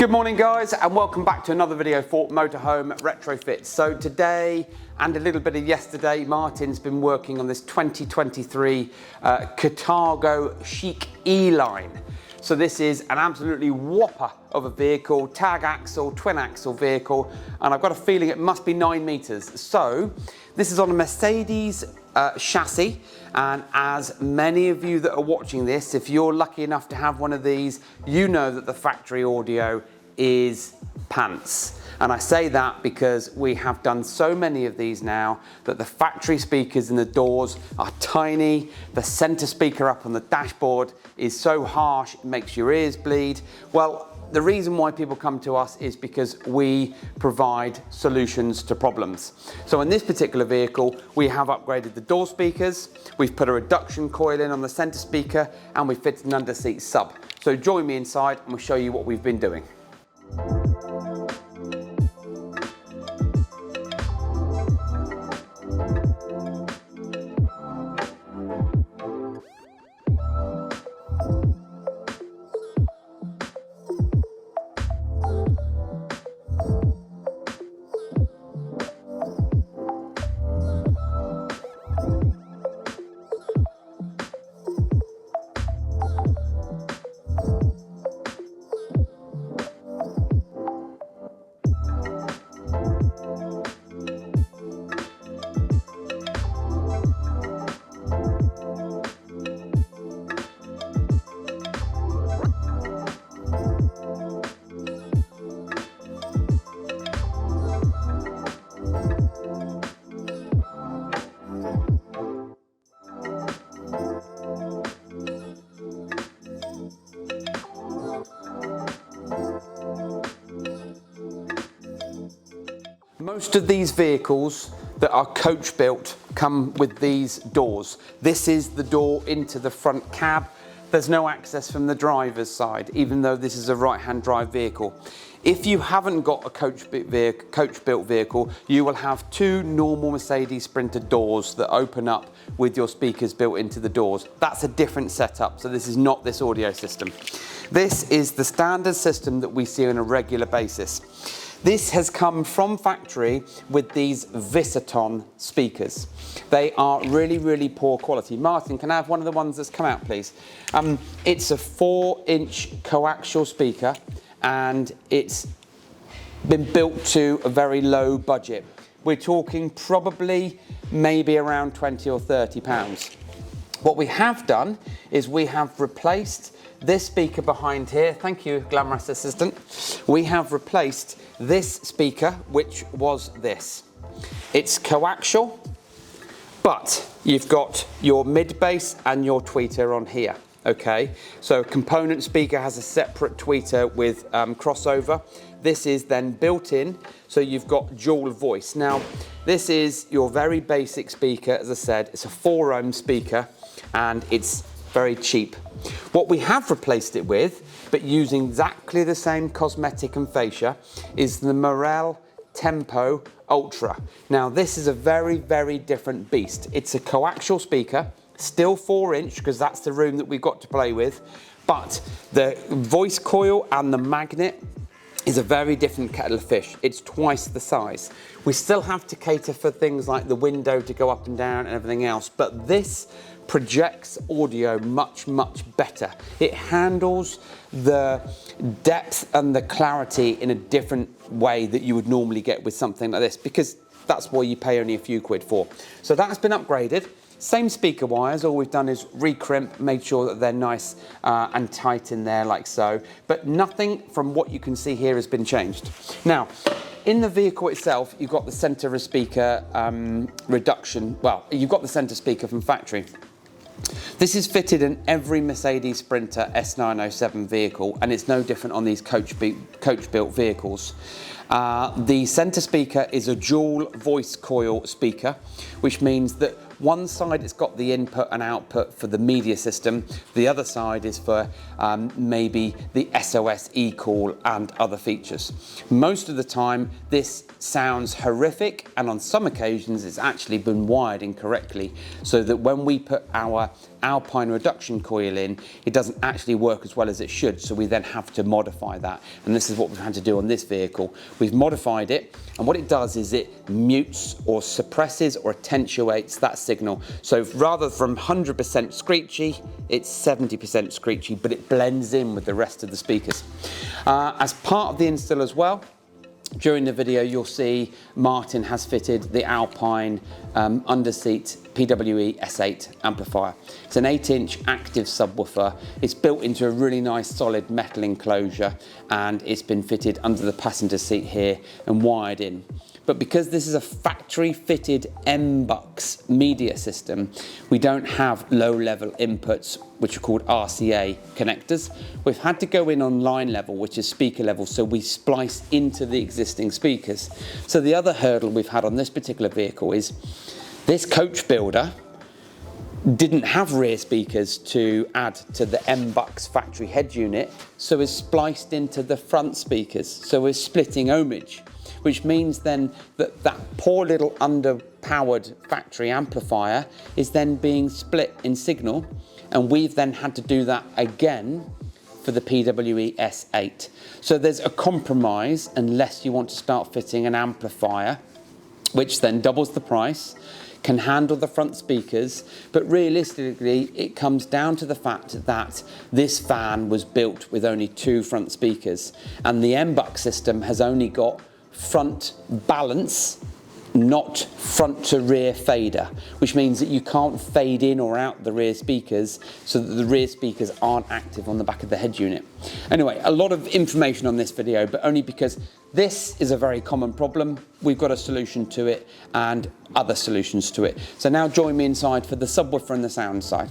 Good morning guys, and welcome back to another video for Motorhome Retrofits. So today and a little bit of yesterday, Martin's been working on this 2023 Carthago Chic E-Line. So this is an absolutely whopper of a vehicle, tag axle, twin axle vehicle, and I've got a feeling it must be 9 meters. So this is on a Mercedes chassis, and as many of you that are watching this, if you're lucky enough to have one of these, you know that the factory audio is pants. And I say that because we have done so many of these now that the factory speakers in the doors are tiny, the center speaker up on the dashboard is so harsh it makes your ears bleed. Well, the reason why people come to us is because we provide solutions to problems. So in this particular vehicle, we have upgraded the door speakers, we've put a reduction coil in on the center speaker, and we've fitted an under-seat sub. So join me inside and we'll show you what we've been doing. Most of these vehicles that are coach built come with these doors. This is the door into the front cab. There's no access from the driver's side, even though this is a right-hand drive vehicle. If you haven't got a coach built vehicle, you will have two normal Mercedes Sprinter doors that open up with your speakers built into the doors. That's a different setup, so this is not this audio system. This is the standard system that we see on a regular basis. This has come from factory with these Visiton speakers. They are really, really poor quality. Martin, can I have one of the ones that's come out, please? It's a 4-inch coaxial speaker, and it's been built to a very low budget. We're talking probably maybe around 20 or 30 pounds. What we have done is we have replaced this speaker behind here. Thank you, glamorous assistant. We have replaced this speaker, which was this. It's coaxial, but you've got your mid bass and your tweeter on here. Okay, so component speaker has a separate tweeter with crossover. This is then built in, so you've got dual voice. Now, this is your very basic speaker. As I said, it's a 4-ohm speaker, and it's very cheap. What we have replaced it with, but using exactly the same cosmetic and fascia, is the Morel Tempo Ultra. Now, this is a very, very different beast. It's a coaxial speaker, still 4-inch, because that's the room that we've got to play with, but the voice coil and the magnet is a very different kettle of fish. It's twice the size. We still have to cater for things like the window to go up and down and everything else, but this projects audio much, much better. It handles the depth and the clarity in a different way that you would normally get with something like this, because that's what you pay only a few quid for. So that's been upgraded. Same speaker wires, all we've done is recrimp, made sure that they're nice and tight in there like so, but nothing from what you can see here has been changed. Now, in the vehicle itself, you've got the center speaker reduction. Well, you've got the center speaker from factory. This is fitted in every Mercedes Sprinter S907 vehicle, and it's no different on these coach-built vehicles. The center speaker is a dual voice coil speaker, which means that One side it's got the input and output for the media system, the other side is for maybe the SOS e-call and other features. Most of the time this sounds horrific, and on some occasions it's actually been wired incorrectly, so that when we put our Alpine reduction coil in, it doesn't actually work as well as it should, so we then have to modify that, and this is what we've had to do on this vehicle. We've modified it, and what it does is it mutes or suppresses or attenuates that signal. So rather from 100% screechy, it's 70% screechy, but it blends in with the rest of the speakers. As part of the install as well, during the video you'll see Martin has fitted the Alpine underseat PWE S8 amplifier. It's an 8-inch active subwoofer. It's built into a really nice solid metal enclosure, and it's been fitted under the passenger seat here and wired in. But because this is a factory fitted M-Bux media system, we don't have low level inputs, which are called RCA connectors. We've had to go in on line level, which is speaker level, so we splice into the existing speakers. So the other hurdle we've had on this particular vehicle is this coach builder didn't have rear speakers to add to the M-Bux factory head unit, so it's spliced into the front speakers. So we're splitting ohmage, which means then that that poor little underpowered factory amplifier is then being split in signal, and we've then had to do that again for the PWE S8. So there's a compromise unless you want to start fitting an amplifier, which then doubles the price, can handle the front speakers, but realistically it comes down to the fact that this van was built with only 2 front speakers, and the M-Bux system has only got front balance, not front to rear fader, which means that you can't fade in or out the rear speakers, so that the rear speakers aren't active on the back of the head unit. Anyway, a lot of information on this video, but only because this is a very common problem. We've got a solution to it and other solutions to it. So now join me inside for the subwoofer and the sound side.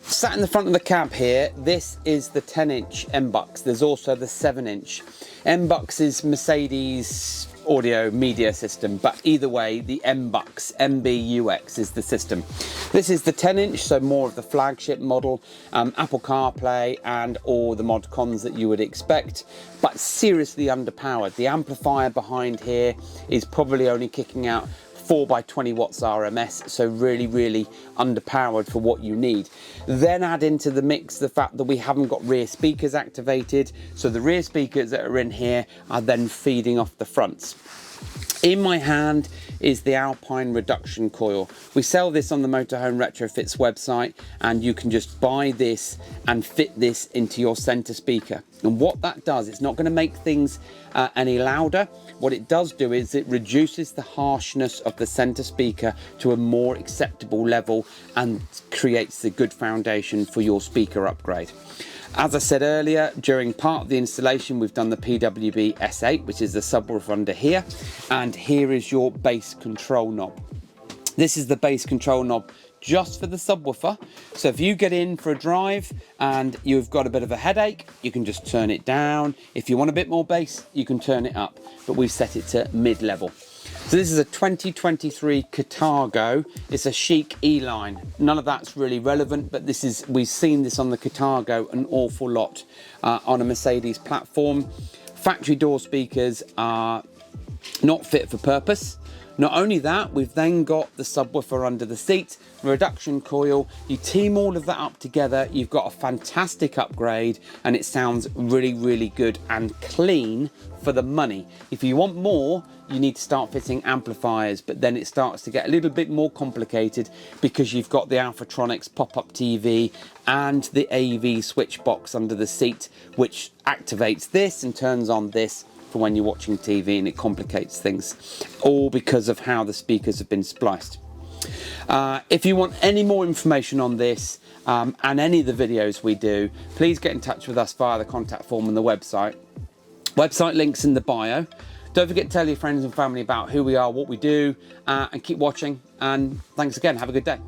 Sat in the front of the cab here, this is the 10-inch M-Bux. There's also the 7-inch. M-Bux is Mercedes audio media system, but either way, the M-Bux, MBUX is the system. This is the 10-inch, so more of the flagship model, Apple CarPlay and all the mod cons that you would expect, but seriously underpowered. The amplifier behind here is probably only kicking out 4 by 20 watts RMS, so really underpowered for what you need. Then add into the mix the fact that we haven't got rear speakers activated, so the rear speakers that are in here are then feeding off the fronts. In my hand is the Alpine reduction coil. We sell this on the Motorhome Retrofits website, and you can just buy this and fit this into your center speaker. And what that does, it's not going to make things any louder. What it does do is it reduces the harshness of the center speaker to a more acceptable level and creates a good foundation for your speaker upgrade. As I said earlier, during part of the installation, we've done the PWB S8, which is the subwoofer under here, and here is your bass control knob. This is the bass control knob just for the subwoofer. So if you get in for a drive and you've got a bit of a headache, you can just turn it down. If you want a bit more bass, you can turn it up, but we've set it to mid-level. So this is a 2023 Carthago. It's a Chic E-line. None of that's really relevant, but this is, we've seen this on the Carthago an awful lot on a Mercedes platform. Factory door speakers are not fit for purpose. Not only that, we've then got the subwoofer under the seat, the reduction coil. You team all of that up together, you've got a fantastic upgrade, and it sounds really, really good and clean for the money. If you want more, you need to start fitting amplifiers, but then it starts to get a little bit more complicated because you've got the Alphatronics pop-up TV and the AV switch box under the seat, which activates this and turns on this for when you're watching TV, and it complicates things, all because of how the speakers have been spliced. If you want any more information on this and any of the videos we do, please get in touch with us via the contact form on the website. Website links in the bio. Don't forget to tell your friends and family about who we are, what we do, and keep watching. And thanks again. Have a good day.